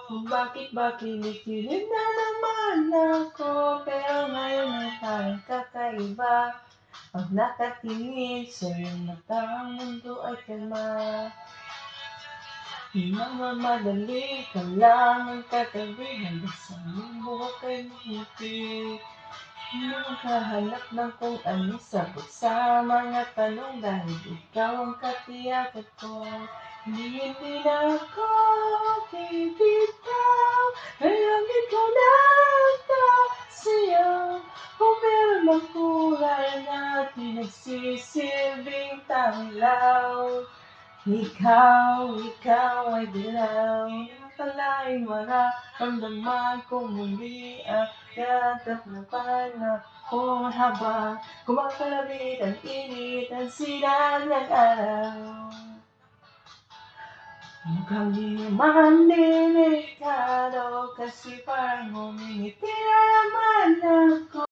Kung bakit ba kinikilig na naman ako, pero ngayon ay parang kakaiba. Pag nakatingin sa iyong mata, ang mundo ay kalma. Di namamadali ka lang ang katabi, hanggang sa iyong buhok ay ngumiti. Hindi makahanap ng kung ano sagot sa mga tanong, dahil ikaw ang katiyakan ko. Hindi na ako bibitaw, hanggang ikaw na ang sayaw. Kung meron mang kulay na pinagsisilbing tanglaw, ikaw ay dilaw. Akalain mararamdaman kong muli ang yagat na panahon, habang kumakalabit ang init ng silang ng araw. Mukhang di naman delikado, kasi parang humingiti